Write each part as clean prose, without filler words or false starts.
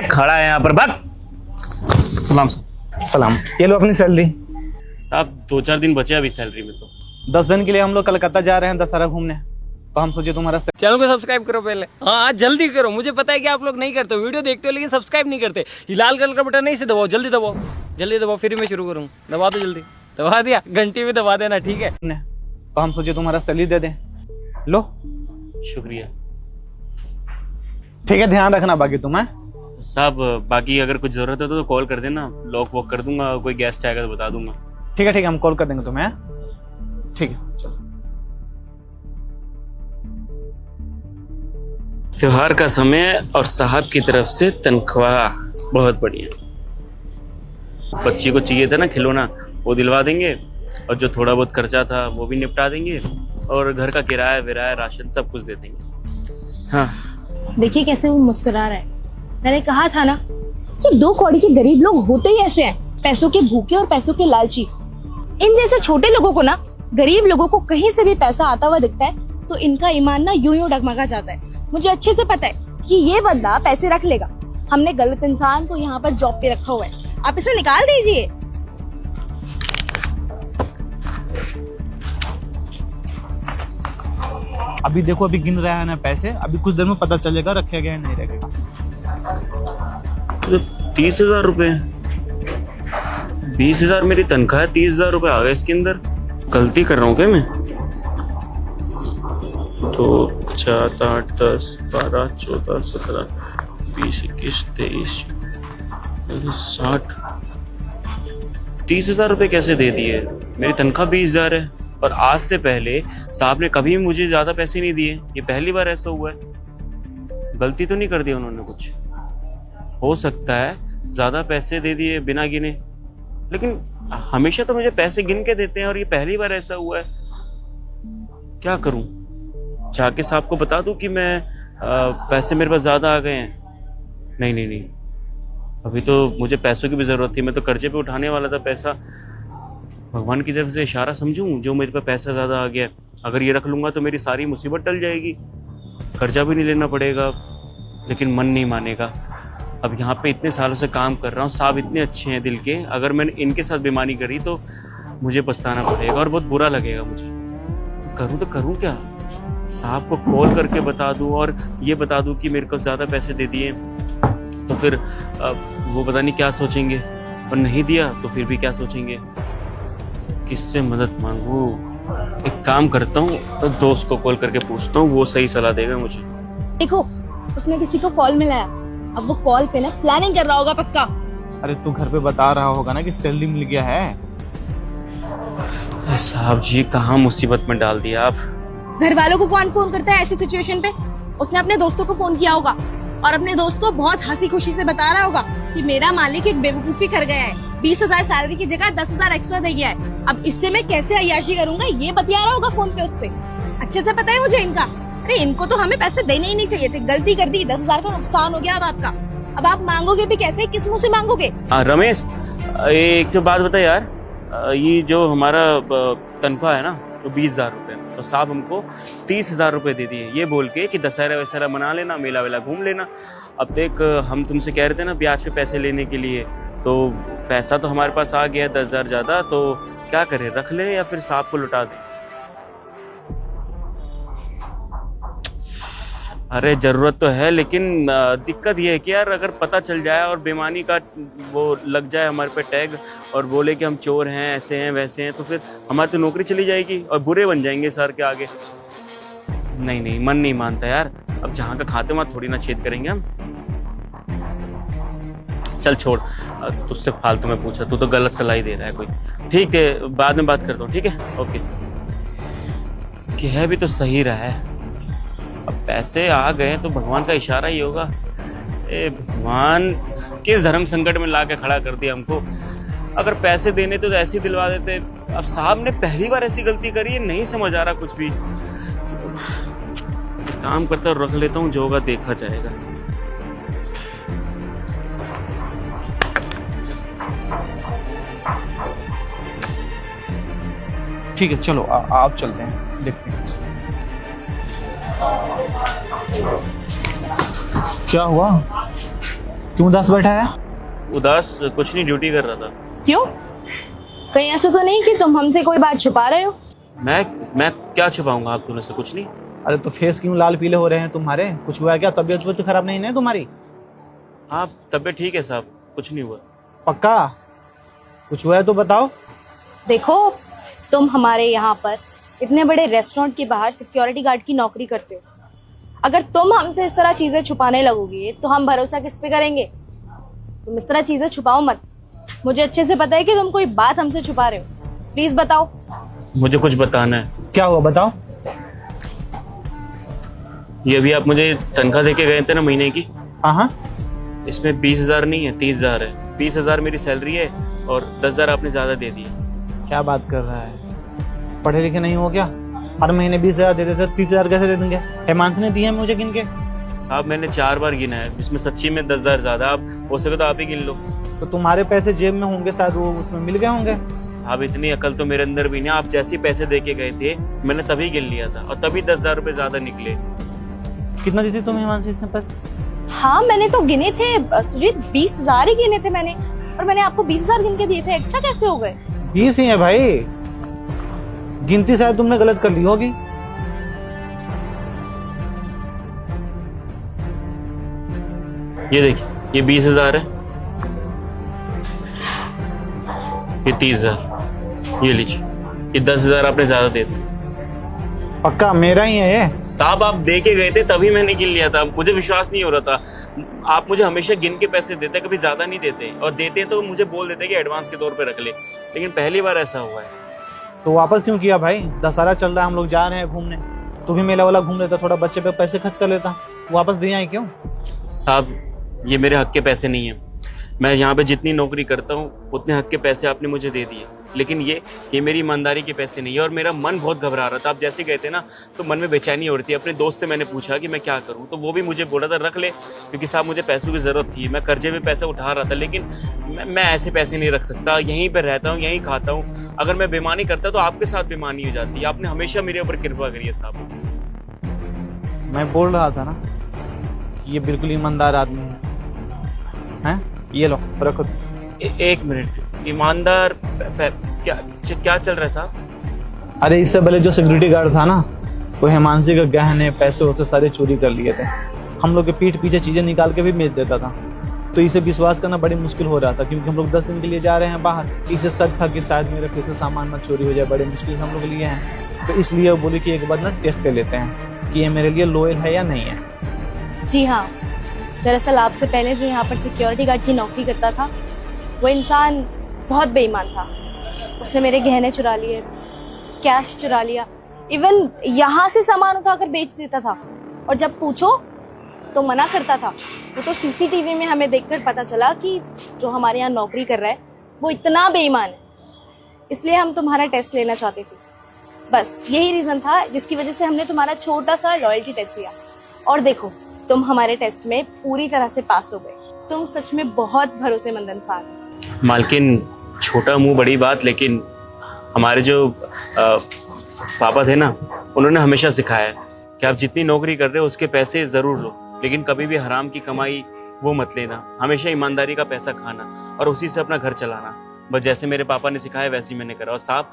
खड़ा है यहाँ पर, भाग। सलाम सलाम। ये लो अपनी सैलरी। साहब 2-4 दिन बचे अभी सैलरी में, तो 10 दिन के लिए हम लोग कलकत्ता जा रहे हैं दशहरा घूमने, तो हम सोचे तुम्हारा चैनल को सब्सक्राइब करो पहले। हाँ जल्दी करो, मुझे पता है कि आप लोग नहीं करते हो, वीडियो देखते हो लेकिन सब्सक्राइब नहीं करते। ये लाल कलर का बटन नहीं से दबाओ, जल्दी दबाओ, जल्दी दबाओ, फिर मैं शुरू करूँ। दबा दो जल्दी, दबा दिया, घंटी भी दबा देना, ठीक है। तो हम सोचे तुम्हारा सैलरी दे दें। लो शुक्रिया ठीक है, ध्यान रखना बाकी तुम है साहब। बाकी अगर कुछ जरूरत हो तो कॉल कर देना, लॉक वॉक कर दूंगा, कोई गेस्ट आएगा तो बता दूंगा। ठीक है, हम कॉल कर देंगे तुम्हें। ठीक है चलो। त्योहार का समय और साहब की तरफ से तनख्वाह, बहुत बढ़िया। बच्ची को चाहिए था ना खिलौना, वो दिलवा देंगे, और जो थोड़ा बहुत खर्चा था वो भी निपटा देंगे, और घर का किराया विराया राशन सब कुछ दे देंगे। हाँ देखिए कैसे वो मुस्कुरा रहा है। मैंने कहा था ना कि 2 कौड़ी के गरीब लोग होते ही ऐसे हैं, पैसों के भूखे और पैसों के लालची। इन जैसे छोटे लोगों को ना, गरीब लोगों को कहीं से भी पैसा आता हुआ दिखता है तो इनका ईमान ना यूं डगमगा जाता है। मुझे अच्छे से पता है कि ये बंदा पैसे रख लेगा। हमने गलत इंसान को यहाँ पर जॉब पे रखा हुआ है, आप इसे निकाल दीजिए। अभी देखो, अभी गिन रहा है ना पैसे, अभी कुछ देर में पता चलेगा रखेगा या नहीं रखेगा। 30,000 रुपए, 20,000 मेरी तनख्वाह है, 30,000 रुपए आ गए इसके अंदर। गलती कर रहा हूँ क्या मैं? 2, 4, 8, 10, 12, 14, 17, 20, 21, 23, 60, 30,000 रुपए कैसे दे दिए? मेरी तनख्वाह 20,000 है, और आज से पहले साहब ने कभी मुझे ज्यादा पैसे नहीं दिए। ये पहली बार ऐसा हुआ है। गलती तो नहीं कर दी उन्होंने कुछ? हो सकता है ज्यादा पैसे दे दिए बिना गिने, लेकिन हमेशा तो मुझे पैसे गिन के देते हैं, और ये पहली बार ऐसा हुआ है। क्या करूं? जाके साहब को बता दूं कि मैं पैसे मेरे पास ज्यादा आ गए हैं? नहीं, अभी तो मुझे पैसों की भी जरूरत थी। मैं तो कर्जे पे उठाने वाला था पैसा। भगवान की तरफ से इशारा समझूं जो मेरे पे पैसा ज्यादा आ गया। अगर ये रख लूंगा तो मेरी सारी मुसीबत टल जाएगी, कर्जा भी नहीं लेना पड़ेगा। लेकिन मन नहीं मानेगा। अब यहाँ पे इतने सालों से काम कर रहा हूँ, साहब इतने अच्छे हैं दिल के, अगर मैंने इनके साथ बेईमानी करी तो मुझे पछताना पड़ेगा और बहुत बुरा लगेगा मुझे। करूँ तो करूँ क्या? साहब को कॉल करके बता दूं और ये बता दूं कि मेरे को ज्यादा पैसे दे दिए, तो फिर वो पता नहीं क्या सोचेंगे, और नहीं दिया तो फिर भी क्या सोचेंगे। किससे मदद मांगू? एक काम करता हूँ, तो दोस्त को कॉल करके पूछता हूँ, वो सही सलाह देगा मुझे। देखो उसने किसी को कॉल मिलाया, अब वो कॉल पे ना प्लानिंग कर रहा होगा पक्का। अरे तू घर पे बता रहा होगा ना कि सैलरी मिल गया है। साहब जी कहाँ मुसीबत में डाल दिया आप। घर वालों को कौन फोन करता है ऐसी सिचुएशन पे? उसने अपने दोस्तों को फोन किया होगा, और अपने दोस्त को बहुत हंसी खुशी से बता रहा होगा कि मेरा मालिक एक बेवकूफी कर गया है, 20,000 सैलरी की जगह 10,000 एक्स्ट्रा दे गया है, अब इससे मैं कैसे अय्याशी करूंगा, ये बतिया रहा होगा फोन पे उससे। अच्छे से पता है मुझे इनका। अरे इनको तो हमें पैसे देने ही नहीं चाहिए थे, गलती कर दी, 10,000 का नुकसान हो गया अब आपका। अब आप मांगोगे भी कैसे, किस मुंह से मांगोगे? रमेश, एक तो बात बता यार, ये जो हमारा तनख्वाह है ना, तो 20,000 रुपए, तो साहब हमको 30,000 रुपए दे दिए, ये बोल के कि दशहरा वशहरा मना लेना, मेला वेला घूम लेना। अब देख, हम तुमसे कह रहे थे ना ब्याज पे पैसे लेने के लिए, तो पैसा तो हमारे पास आ गया 10,000 ज्यादा, तो क्या करें, रख ले या फिर साहब को लौटा दे? अरे जरूरत तो है, लेकिन दिक्कत ये है कि यार अगर पता चल जाए और बेईमानी का वो लग जाए हमारे पे टैग, और बोले कि हम चोर हैं, ऐसे हैं वैसे हैं, तो फिर हमारी तो नौकरी चली जाएगी और बुरे बन जाएंगे सर के आगे। नहीं, मन नहीं मानता यार। अब जहाँ का खाते वहाँ थोड़ी ना छेद करेंगे हम। चल छोड़, तुझसे फालतू में पूछा, तू तो गलत सलाह ही दे रहा है कोई। ठीक है, बाद में बात करता हूँ, ठीक है, ओके। कि है भी तो सही रहा है, अब पैसे आ गए तो भगवान का इशारा ही होगा। ए भगवान, किस धर्म संकट में ला के खड़ा कर दिया हमको। अगर पैसे देने तो ऐसे ही दिलवा देते। अब साहब ने पहली बार ऐसी गलती करी है, नहीं समझ आ रहा कुछ भी। काम करता रख लेता हूँ, जो होगा देखा जाएगा। ठीक है चलो, आप चलते हैं, देखते हैं क्या हुआ। क्यों उदास बैठा है? उदास कुछ नहीं, ड्यूटी कर रहा था। क्यों? कहीं ऐसा तो नहीं कि तुम हमसे कोई बात छुपा रहे हो? मैं क्या छुपाऊंगा आप दोनों से? कुछ नहीं। अरे तो फेस क्यों लाल पीले हो रहे हैं तुम्हारे? कुछ हुआ है क्या? तबीयत तो खराब नहीं है तुम्हारी? हाँ तबीयत ठीक है साहब, कुछ नहीं हुआ। पक्का? कुछ हुआ है तो बताओ। देखो, तुम हमारे यहाँ पर इतने बड़े रेस्टोरेंट के बाहर सिक्योरिटी गार्ड की नौकरी करते हो। अगर तुम हमसे इस तरह चीजें छुपाने लगोगे तो हम भरोसा किस पे करेंगे? तुम इस तरह चीजें छुपाओ मत। मुझे अच्छे से पता है कि तुम कोई बात हमसे छुपा रहे हो। प्लीज बताओ। मुझे कुछ बताना है। क्या हुआ बताओ। ये अभी आप मुझे तनख्वाह देके गए थे ना महीने की, हाँ, इसमें 20,000 नहीं है, 30,000 है। 20,000 मेरी सैलरी है और 10,000 आपने ज्यादा दे दिए। क्या बात कर रहा है? पढ़े लिखे नहीं हो क्या? हर महीने 20,000 दे देते, 30,000 कैसे दे देंगे? हिमांशु ने दिए हैं मुझे गिन के। साहब मैंने 4 बार गिना है, इसमें सच्ची में 10,000 ज्यादा। आप हो सके तो आप ही गिन लो। तो तुम्हारे पैसे जेब में होंगे शायद, वो उसमें मिल गए होंगे। साहब इतनी अकल तो मेरे अंदर भी नहीं। आप जैसे पैसे दे के गए थे मैंने तभी गिन लिया था और तभी 10,000 रुपए ज्यादा निकले। कितना दी थी तुम्हें हिमांशु इसने पैसे? हाँ मैंने तो गिने थे सुजीत, 20,000 ही गिने थे मैंने, और मैंने आपको 20,000 गिन के दिए थे। एक्स्ट्रा कैसे हो गए? 20 ही है भाई, गिनती शायद तुमने गलत कर ली होगी। ये देखिए, ये 20,000 है, ये 30,000, ये लीजिए, ये 10,000 आपने ज्यादा दे दिए। पक्का मेरा ही है ये? साहब आप दे के गए थे तभी मैंने गिन लिया था, मुझे विश्वास नहीं हो रहा था। आप मुझे हमेशा गिन के पैसे देते, कभी ज्यादा नहीं देते, और देते तो मुझे बोल देते कि एडवांस के तौर पे रख ले, लेकिन पहली बार ऐसा हुआ है। तो वापस क्यों किया भाई? दशहरा चल रहा है, हम लोग जा रहे हैं घूमने, तू भी मेला वाला घूम लेता, थोड़ा बच्चे पे पैसे खर्च कर लेता, वापस दिया है क्यों? साहब ये मेरे हक के पैसे नहीं है। मैं यहाँ पे जितनी नौकरी करता हूँ उतने हक के पैसे आपने मुझे दे दिए, लेकिन ये मेरी ईमानदारी के पैसे नहीं है। और मेरा मन बहुत घबरा रहा था। आप जैसे गए थे ना तो मन में बेचैनी हो रही थी। अपने दोस्त से मैंने पूछा कि मैं क्या करूँ, तो वो भी मुझे बोला था रख ले, क्योंकि साहब मुझे पैसों की ज़रूरत थी। मैं कर्जे में पैसे उठा रहा था, लेकिन मैं ऐसे पैसे नहीं रख सकता। यहीं पर रहता हूँ, यहीं खाता हूँ। अगर मैं बेईमानी करता तो आपके साथ बेईमानी हो जाती। आपने हमेशा मेरे ऊपर कृपा करी है साहब। मैं बोल रहा था ना कि ये बिल्कुल ईमानदार आदमी है। ये लो रखो। एक मिनट, ईमानदार क्या चल रहा है साहब? अरे इससे पहले जो सिक्योरिटी गार्ड था ना, वो हिमांशु के गहने पैसे उसे सारे चोरी कर लिए थे। हम लोग के पीठ पीछे चीजें निकाल के भी बेच देता था। तो इसे विश्वास करना बड़ी मुश्किल हो रहा था, क्योंकि हम लोग 10 दिन के लिए जा रहे हैं बाहर। इसे शक था कि शायद मेरे फिर से सामान मत चोरी हो जाए, बड़े मुश्किल हम लोग लिए हैं। तो इसलिए वो बोले कि एक बार ना टेस्ट ले लेते हैं कि ये मेरे लिए लॉयल है या नहीं है। जी हाँ, दरअसल आपसे पहले जो यहाँ पर सिक्योरिटी गार्ड की नौकरी करता था, वो इंसान बहुत बेईमान था। उसने मेरे गहने चुरा लिए, कैश चुरा लिया, इवन यहाँ से सामान उठाकर बेच देता था। और जब पूछो तो मना करता था। वो तो सीसीटीवी में हमें देखकर पता चला कि जो हमारे यहाँ नौकरी कर रहा है वो इतना बेईमान है। इसलिए हम तुम्हारा टेस्ट लेना चाहते थे। बस यही रीजन था जिसकी वजह से हमने तुम्हारा छोटा सा लॉयल्टी टेस्ट लिया। और देखो, तुम हमारे टेस्ट में पूरी तरह से पास हो गए। तुम सच में बहुत भरोसेमंद इंसान हो। मालकिन, छोटा मुंह बड़ी बात, लेकिन हमारे जो पापा थे ना, उन्होंने हमेशा सिखाया है कि आप जितनी नौकरी कर रहे हो उसके पैसे जरूर लो, लेकिन कभी भी हराम की कमाई वो मत लेना। हमेशा ईमानदारी का पैसा खाना और उसी से अपना घर चलाना। बस जैसे मेरे पापा ने सिखाया वैसे ही मैंने करा। और साहब,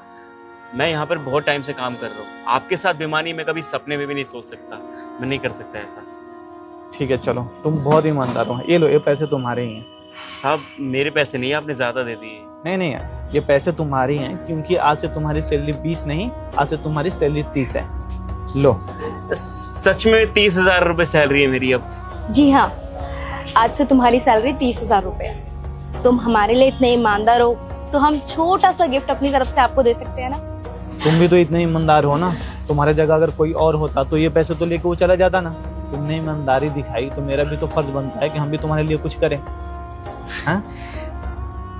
मैं यहाँ पर बहुत टाइम से काम कर रहा हूँ। आपके साथ बेईमानी मैं कभी सपने में भी नहीं सोच सकता। मैं नहीं कर सकता ऐसा। ठीक है चलो, तुम बहुत ईमानदार हो। ये लो, ये पैसे तुम्हारे ही हैं। साहब मेरे पैसे नहीं, आपने ज्यादा दे दिए। नहीं यार, ये पैसे तुम्हारी हैं, क्योंकि आज से तुम्हारी सैलरी 20 नहीं, आज से तुम्हारी सैलरी 30 है। लो। सच में 30,000 रुपए सैलरी है मेरी अब? जी हाँ, आज से तुम्हारी सैलरी 30,000 रुपए है। तुम हमारे लिए इतने ईमानदार हो तो हम छोटा सा गिफ्ट अपनी तरफ से आपको दे सकते हैं ना। तुम भी तो इतने ईमानदार हो ना। तुम्हारे जगह अगर कोई और होता तो ये पैसे तो लेके वो चला जाता ना। तुमने ईमानदारी दिखाई तो मेरा भी तो फर्ज बनता है कि हम भी तुम्हारे लिए कुछ करें। हाँ?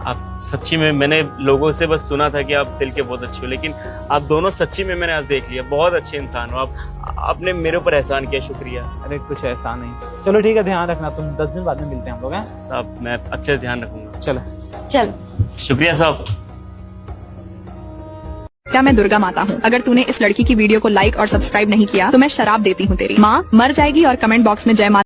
आप सच्ची में, मैंने लोगों से बस सुना था कि आप दिल के बहुत अच्छे हो, लेकिन आप दोनों सच्ची में मैंने आज देख लिया, बहुत अच्छे इंसान हो आप। आपने मेरे ऊपर एहसान किया, शुक्रिया। अरे कुछ ऐसा नहीं। चलो ठीक है, ध्यान रखना। तुम 10 दिन बाद में मिलते हैं हम लोग। हैं साहब मैं अच्छे से ध्यान रखूंगा। चल। शुक्रिया साहब। क्या मैं दुर्गा माता हूँ? अगर तूने इस लड़की की वीडियो को लाइक और सब्सक्राइब नहीं किया तो मैं शराब देती हूँ तेरी माँ मर जाएगी और कमेंट बॉक्स में जय माता